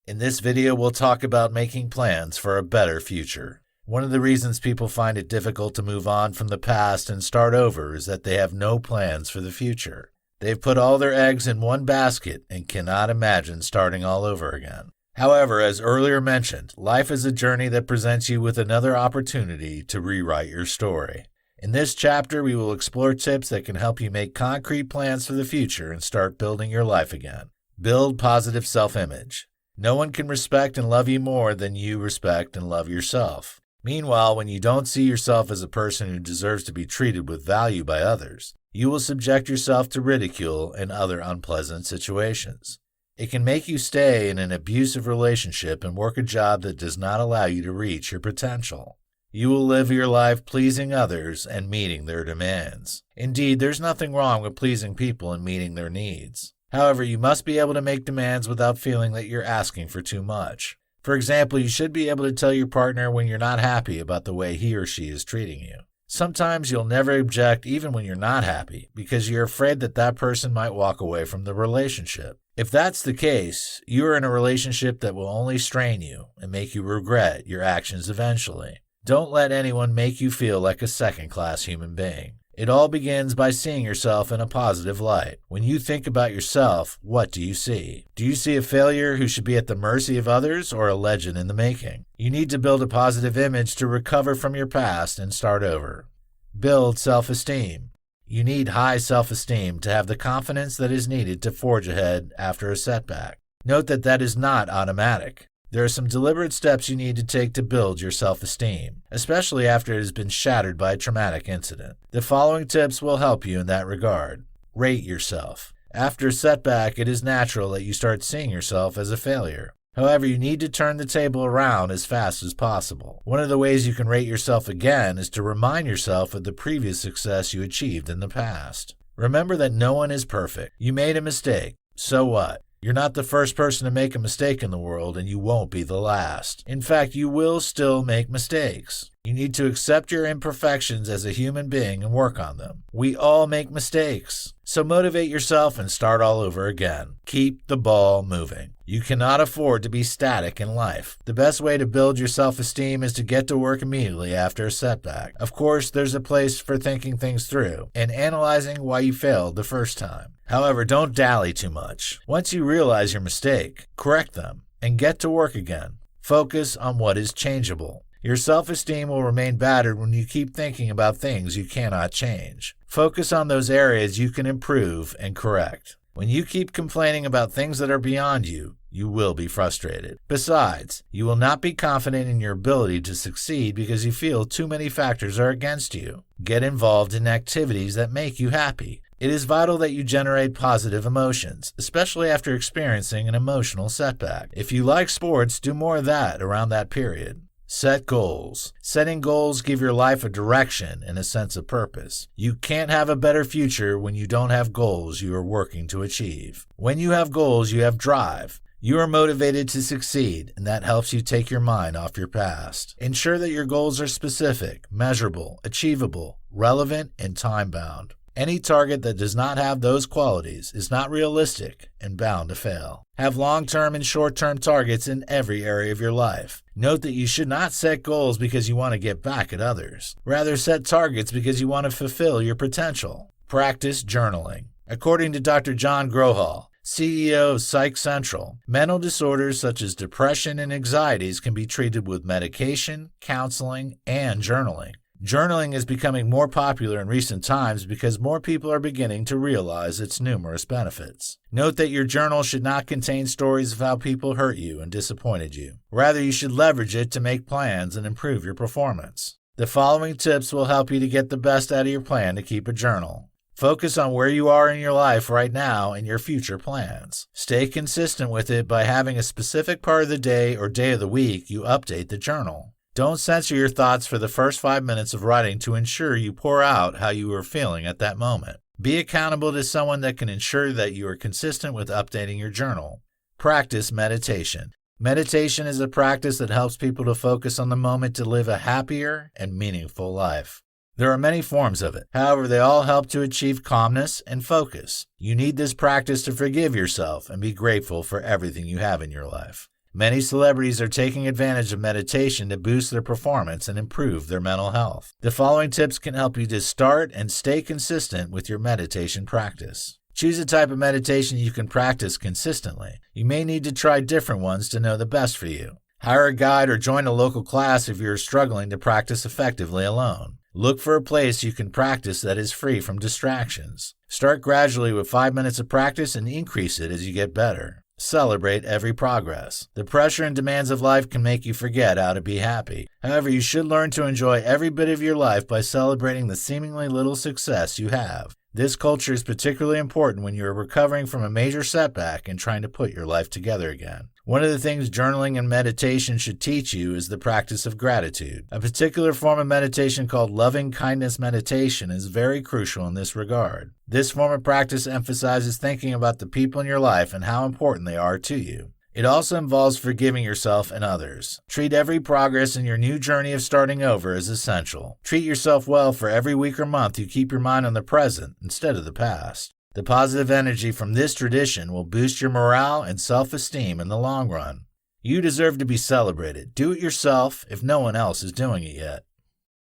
In this video, we'll talk about making plans for a better future. One of the reasons people find it difficult to move on from the past and start over is that they have no plans for the future. They've put all their eggs in one basket and cannot imagine starting all over again. However, as earlier mentioned, life is a journey that presents you with another opportunity to rewrite your story. In this chapter, we will explore tips that can help you make concrete plans for the future and start building your life again. Build positive self-image. No one can respect and love you more than you respect and love yourself. Meanwhile, when you don't see yourself as a person who deserves to be treated with value by others, you will subject yourself to ridicule and other unpleasant situations. It can make you stay in an abusive relationship and work a job that does not allow you to reach your potential. You will live your life pleasing others and meeting their demands. Indeed, there's nothing wrong with pleasing people and meeting their needs. However, you must be able to make demands without feeling that you're asking for too much. For example, you should be able to tell your partner when you're not happy about the way he or she is treating you. Sometimes you'll never object even when you're not happy because you're afraid that that person might walk away from the relationship. If that's the case, you are in a relationship that will only strain you and make you regret your actions eventually. Don't let anyone make you feel like a second-class human being. It all begins by seeing yourself in a positive light. When you think about yourself, what do you see? Do you see a failure who should be at the mercy of others or a legend in the making? You need to build a positive image to recover from your past and start over. Build self-esteem. You need high self-esteem to have the confidence that is needed to forge ahead after a setback. Note that is not automatic. There are some deliberate steps you need to take to build your self-esteem, especially after it has been shattered by a traumatic incident. The following tips will help you in that regard. Rate yourself. After a setback, it is natural that you start seeing yourself as a failure. However, you need to turn the table around as fast as possible. One of the ways you can rate yourself again is to remind yourself of the previous success you achieved in the past. Remember that no one is perfect. You made a mistake. So what? You're not the first person to make a mistake in the world, and you won't be the last. In fact, you will still make mistakes. You need to accept your imperfections as a human being and work on them. We all make mistakes. So motivate yourself and start all over again. Keep the ball moving. You cannot afford to be static in life. The best way to build your self-esteem is to get to work immediately after a setback. Of course, there's a place for thinking things through and analyzing why you failed the first time. However, don't dally too much. Once you realize your mistake, correct them and get to work again. Focus on what is changeable. Your self-esteem will remain battered when you keep thinking about things you cannot change. Focus on those areas you can improve and correct. When you keep complaining about things that are beyond you, you will be frustrated. Besides, you will not be confident in your ability to succeed because you feel too many factors are against you. Get involved in activities that make you happy. It is vital that you generate positive emotions, especially after experiencing an emotional setback. If you like sports, do more of that around that period. Set goals. Setting goals give your life a direction and a sense of purpose. You can't have a better future when you don't have goals you are working to achieve. When you have goals, you have drive. You are motivated to succeed, and that helps you take your mind off your past. Ensure that your goals are specific, measurable, achievable, relevant, and time-bound. Any target that does not have those qualities is not realistic and bound to fail. Have long-term and short-term targets in every area of your life. Note that you should not set goals because you want to get back at others. Rather, set targets because you want to fulfill your potential. Practice journaling. According to Dr. John Grohol, CEO of Psych Central, mental disorders such as depression and anxieties can be treated with medication, counseling, and journaling. Journaling is becoming more popular in recent times because more people are beginning to realize its numerous benefits. Note that your journal should not contain stories of how people hurt you and disappointed you. Rather, you should leverage it to make plans and improve your performance. The following tips will help you to get the best out of your plan to keep a journal. Focus on where you are in your life right now and your future plans. Stay consistent with it by having a specific part of the day or day of the week you update the journal. Don't censor your thoughts for the first 5 minutes of writing to ensure you pour out how you are feeling at that moment. Be accountable to someone that can ensure that you are consistent with updating your journal. Practice meditation. Meditation is a practice that helps people to focus on the moment to live a happier and meaningful life. There are many forms of it. However, they all help to achieve calmness and focus. You need this practice to forgive yourself and be grateful for everything you have in your life. Many celebrities are taking advantage of meditation to boost their performance and improve their mental health. The following tips can help you to start and stay consistent with your meditation practice. Choose a type of meditation you can practice consistently. You may need to try different ones to know the best for you. Hire a guide or join a local class if you're struggling to practice effectively alone. Look for a place you can practice that is free from distractions. Start gradually with 5 minutes of practice and increase it as you get better. Celebrate every progress. The pressure and demands of life can make you forget how to be happy. However, you should learn to enjoy every bit of your life by celebrating the seemingly little success you have. This culture is particularly important when you are recovering from a major setback and trying to put your life together again. One of the things journaling and meditation should teach you is the practice of gratitude. A particular form of meditation called loving kindness meditation is very crucial in this regard. This form of practice emphasizes thinking about the people in your life and how important they are to you. It also involves forgiving yourself and others. Treat every progress in your new journey of starting over as essential. Treat yourself well for every week or month you keep your mind on the present instead of the past. The positive energy from this tradition will boost your morale and self-esteem in the long run. You deserve to be celebrated. Do it yourself if no one else is doing it yet.